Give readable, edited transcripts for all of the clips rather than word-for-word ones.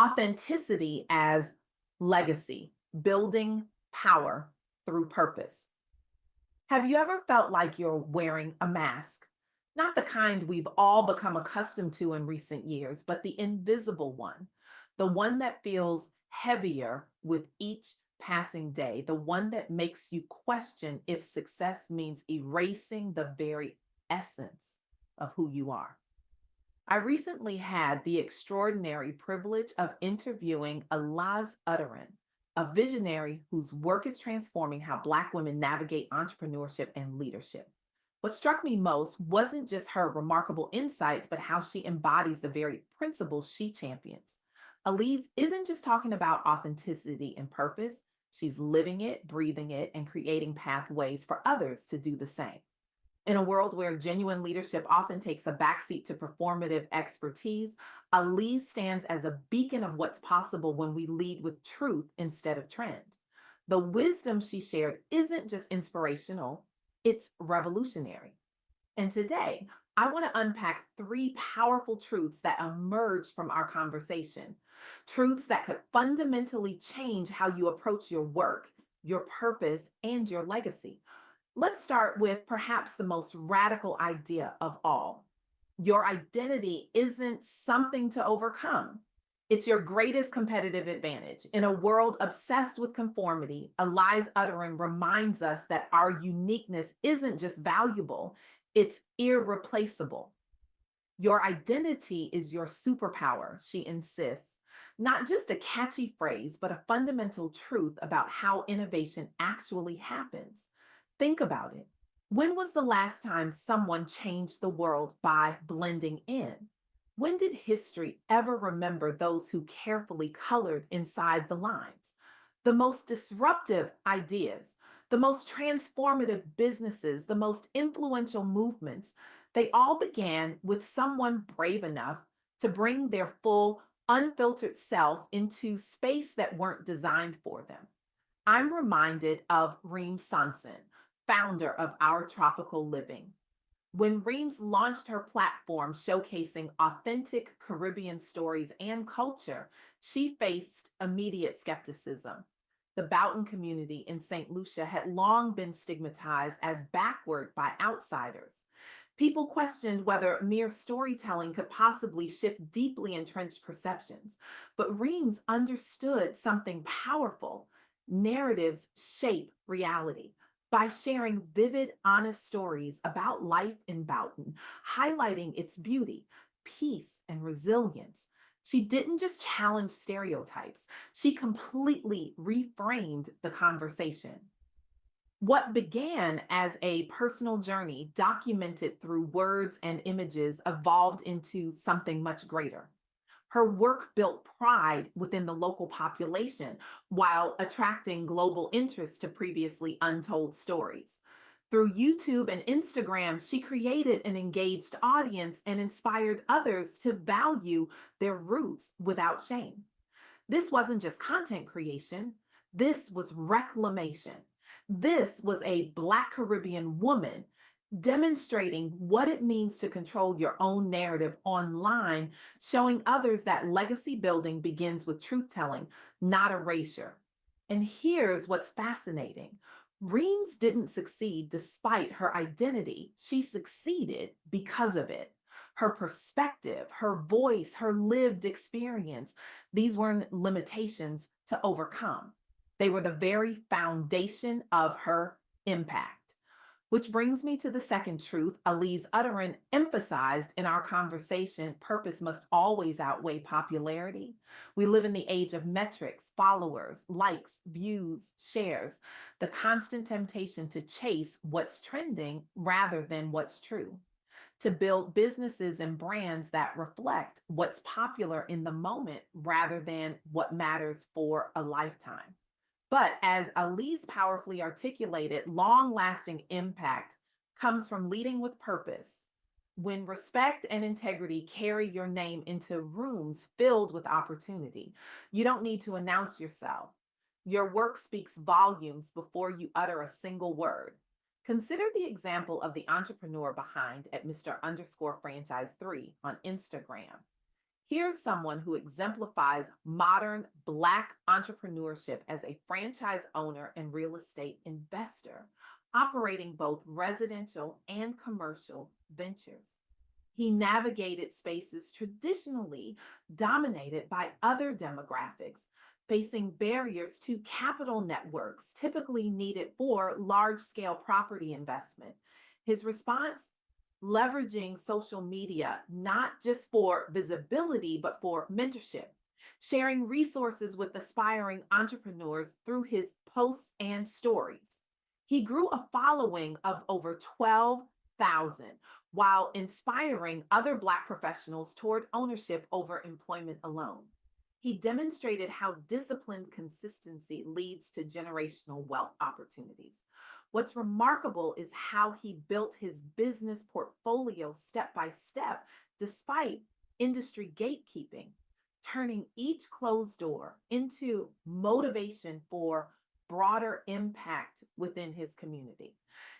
authenticity as legacy, building power through purpose. Have you ever felt like you're wearing a mask? Not the kind we've all become accustomed to in recent years, but the invisible one, the one that feels heavier with each passing day, the one that makes you question if success means erasing the very essence of who you are. I recently had the extraordinary privilege of interviewing Alize Utteryn, a visionary whose work is transforming how Black women navigate entrepreneurship and leadership. What struck me most wasn't just her remarkable insights, but how she embodies the very principles she champions. Alize isn't just talking about authenticity and purpose, she's living it, breathing it, and creating pathways for others to do the same. In a world where genuine leadership often takes a backseat to performative expertise, Ali stands as a beacon of what's possible when we lead with truth instead of trend. The wisdom she shared isn't just inspirational, it's revolutionary. And today, I want to unpack three powerful truths that emerged from our conversation. Truths that could fundamentally change how you approach your work, your purpose, and your legacy. Let's start with perhaps the most radical idea of all. Your identity isn't something to overcome. It's your greatest competitive advantage. In a world obsessed with conformity, Eliza Utterin reminds us that our uniqueness isn't just valuable, it's irreplaceable. Your identity is your superpower, she insists. Not just a catchy phrase, but a fundamental truth about how innovation actually happens. Think about it. When was the last time someone changed the world by blending in? When did history ever remember those who carefully colored inside the lines? The most disruptive ideas, the most transformative businesses, the most influential movements, they all began with someone brave enough to bring their full, unfiltered self into space that weren't designed for them. I'm reminded of Reem Sanson, founder of Our Tropical Living. When Reams launched her platform showcasing authentic Caribbean stories and culture, she faced immediate skepticism. The Boughton community in St. Lucia had long been stigmatized as backward by outsiders. People questioned whether mere storytelling could possibly shift deeply entrenched perceptions. But Reams understood something powerful. Narratives shape reality by sharing vivid, honest stories about life in Boughton, highlighting its beauty, peace, and resilience. She didn't just challenge stereotypes, she completely reframed the conversation. What began as a personal journey documented through words and images evolved into something much greater. Her work built pride within the local population while attracting global interest to previously untold stories. Through YouTube and Instagram, she created an engaged audience and inspired others to value their roots without shame. This wasn't just content creation, this was reclamation. This was a Black Caribbean woman demonstrating what it means to control your own narrative online, showing others that legacy building begins with truth telling, not erasure. And here's what's fascinating. Reams didn't succeed despite her identity. She succeeded because of it. Her perspective, her voice, her lived experience, these weren't limitations to overcome. They were the very foundation of her impact. Which brings me to the second truth Alize Utterin emphasized in our conversation: purpose must always outweigh popularity. We live in the age of metrics, followers, likes, views, shares, the constant temptation to chase what's trending rather than what's true, to build businesses and brands that reflect what's popular in the moment rather than what matters for a lifetime. But as Ali's powerfully articulated, long lasting impact comes from leading with purpose. When respect and integrity carry your name into rooms filled with opportunity, you don't need to announce yourself. Your work speaks volumes before you utter a single word. Consider the example of the entrepreneur behind at Mr. underscore franchise 3 on Instagram. Here's someone who exemplifies modern Black entrepreneurship as a franchise owner and real estate investor, operating both residential and commercial ventures. He navigated spaces traditionally dominated by other demographics, facing barriers to capital networks typically needed for large scale property investment. His response: leveraging social media not just for visibility, but for mentorship, sharing resources with aspiring entrepreneurs through his posts and stories. He grew a following of over 12,000 while inspiring other Black professionals toward ownership over employment alone. He demonstrated how disciplined consistency leads to generational wealth opportunities. What's remarkable is how he built his business portfolio step by step, despite industry gatekeeping, turning each closed door into motivation for broader impact within his community.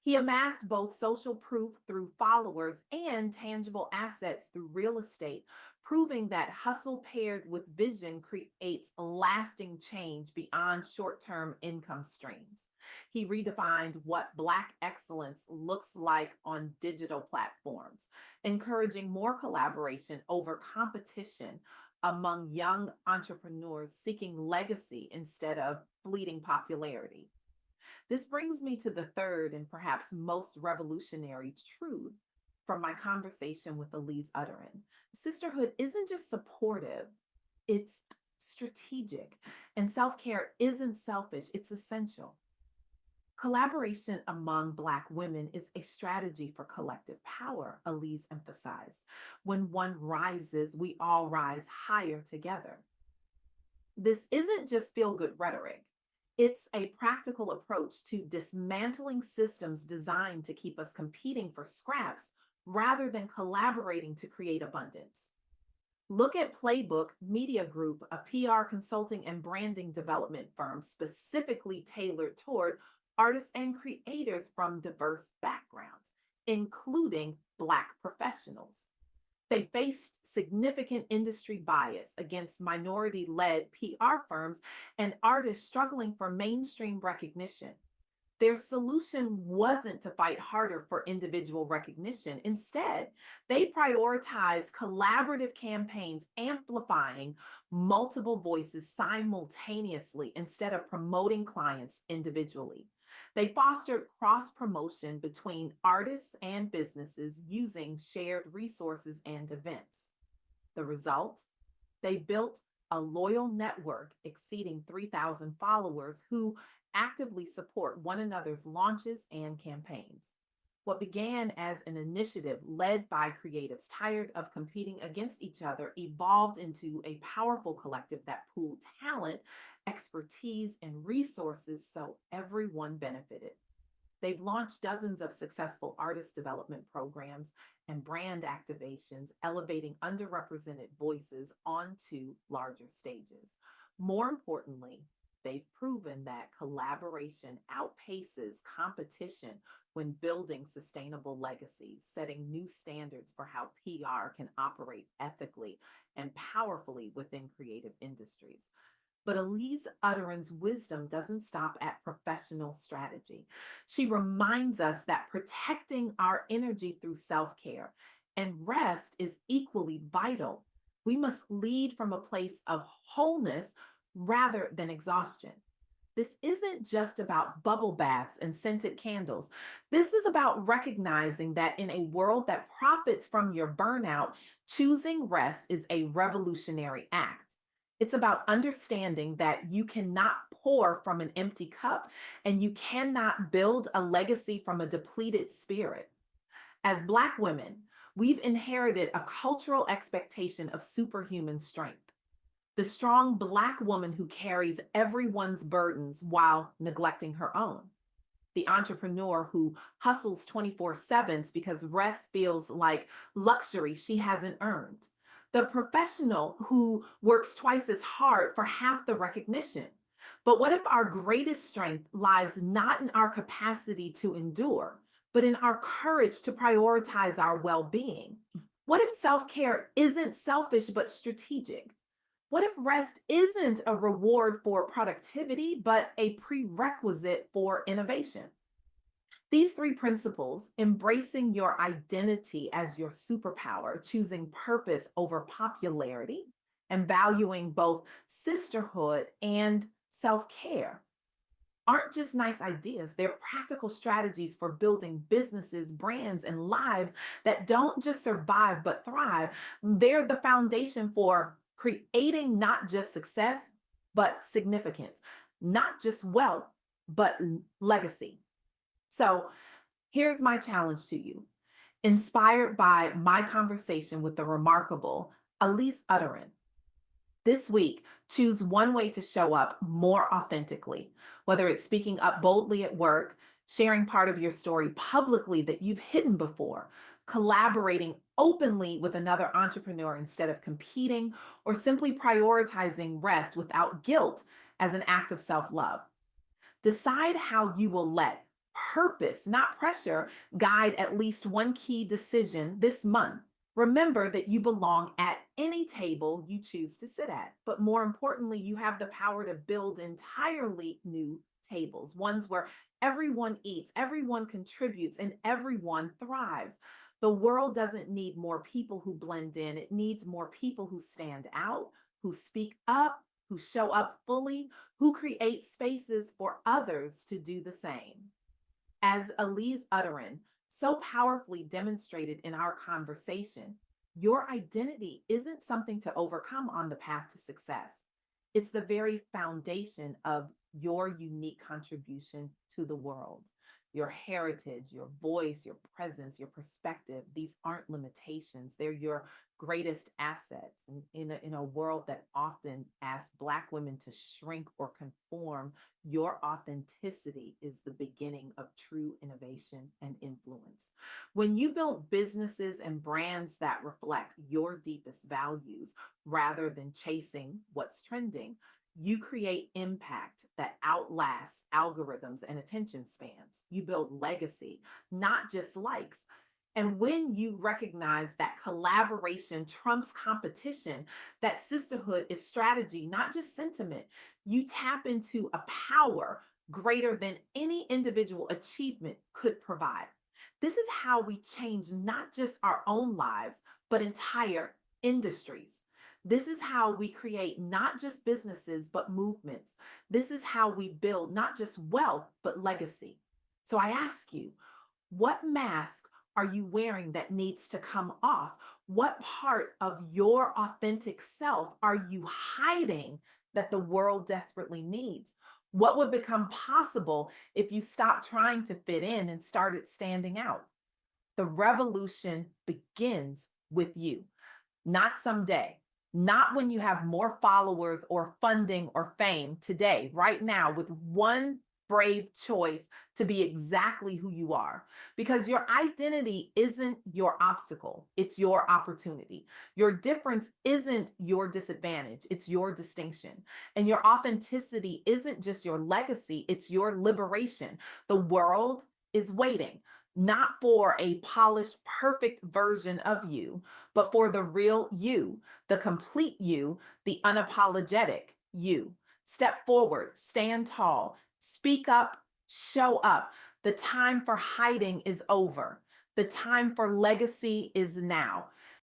He amassed both social proof through followers and tangible assets through real estate, proving that hustle paired with vision creates lasting change beyond short term income streams. He redefined what Black excellence looks like on digital platforms, encouraging more collaboration over competition among young entrepreneurs seeking legacy instead of fleeting popularity. This brings me to the third and perhaps most revolutionary truth from my conversation with Alize Utteryn. Sisterhood isn't just supportive, it's strategic. And self care isn't selfish, it's essential. Collaboration among Black women is a strategy for collective power, Alize emphasized. When one rises, we all rise higher together. This isn't just feel good rhetoric. It's a practical approach to dismantling systems designed to keep us competing for scraps rather than collaborating to create abundance. Look at Playbook Media Group, a PR consulting and branding development firm specifically tailored toward artists and creators from diverse backgrounds, including Black professionals. They faced significant industry bias against minority led PR firms and artists struggling for mainstream recognition. Their solution wasn't to fight harder for individual recognition. Instead, they prioritized collaborative campaigns amplifying multiple voices simultaneously instead of promoting clients individually. They fostered cross promotion between artists and businesses using shared resources and events. The result: they built a loyal network exceeding 3,000 followers who actively support one another's launches and campaigns. What began as an initiative led by creatives tired of competing against each other evolved into a powerful collective that pooled talent, expertise, and resources so everyone benefited. They've launched dozens of successful artist development programs and brand activations, elevating underrepresented voices onto larger stages. More importantly, they've proven that collaboration outpaces competition when building sustainable legacies, setting new standards for how PR can operate ethically and powerfully within creative industries. But Elise Utterance wisdom doesn't stop at professional strategy. She reminds us that protecting our energy through self care and rest is equally vital. We must lead from a place of wholeness rather than exhaustion. This isn't just about bubble baths and scented candles. This is about recognizing that in a world that profits from your burnout, choosing rest is a revolutionary act. It's about understanding that you cannot pour from an empty cup and you cannot build a legacy from a depleted spirit. As Black women, we've inherited a cultural expectation of superhuman strength: the strong Black woman who carries everyone's burdens while neglecting her own, the entrepreneur who hustles 24/7 because rest feels like luxury she hasn't earned, the professional who works twice as hard for half the recognition. But what if our greatest strength lies not in our capacity to endure, but in our courage to prioritize our well being? What if self care isn't selfish but strategic? What if rest isn't a reward for productivity but a prerequisite for innovation? These three principles, embracing your identity as your superpower, choosing purpose over popularity, and valuing both sisterhood and self care, aren't just nice ideas. They're practical strategies for building businesses, brands, and lives that don't just survive but thrive. They're the foundation for creating not just success, but significance, not just wealth, but legacy. So here's my challenge to you. Inspired by my conversation with the remarkable Alize Utteryn, this week, choose one way to show up more authentically, whether it's speaking up boldly at work, sharing part of your story publicly that you've hidden before, collaborating openly with another entrepreneur instead of competing, or simply prioritizing rest without guilt as an act of self love. Decide how you will let purpose, not pressure, guide at least one key decision this month. Remember that you belong at any table you choose to sit at. But more importantly, you have the power to build entirely new tables, ones where everyone eats, everyone contributes, and everyone thrives. The world doesn't need more people who blend in, it needs more people who stand out, who speak up, who show up fully, who create spaces for others to do the same. As Elise Utterin so powerfully demonstrated in our conversation, your identity isn't something to overcome on the path to success. It's the very foundation of your unique contribution to the world. Your heritage, your voice, your presence, your perspective, these aren't limitations. They're your greatest assets in a world that often asks Black women to shrink or conform. Your authenticity is the beginning of true innovation and influence. When you build businesses and brands that reflect your deepest values rather than chasing what's trending, you create impact that outlasts algorithms and attention spans. You build legacy, not just likes. And when you recognize that collaboration trumps competition, that sisterhood is strategy, not just sentiment, you tap into a power greater than any individual achievement could provide. This is how we change not just our own lives, but entire industries. This is how we create not just businesses, but movements. This is how we build not just wealth, but legacy. So I ask you, what mask are you wearing that needs to come off? What part of your authentic self are you hiding that the world desperately needs? What would become possible if you stopped trying to fit in and started standing out? The revolution begins with you, not someday, not when you have more followers or funding or fame. Today, right now, with one brave choice to be exactly who you are. Because your identity isn't your obstacle, it's your opportunity. Your difference isn't your disadvantage, it's your distinction. And your authenticity isn't just your legacy, it's your liberation. The world is waiting. Not for a polished, perfect version of you, but for the real you, the complete you, the unapologetic you. Step forward, stand tall, speak up, show up. The time for hiding is over. The time for legacy is now.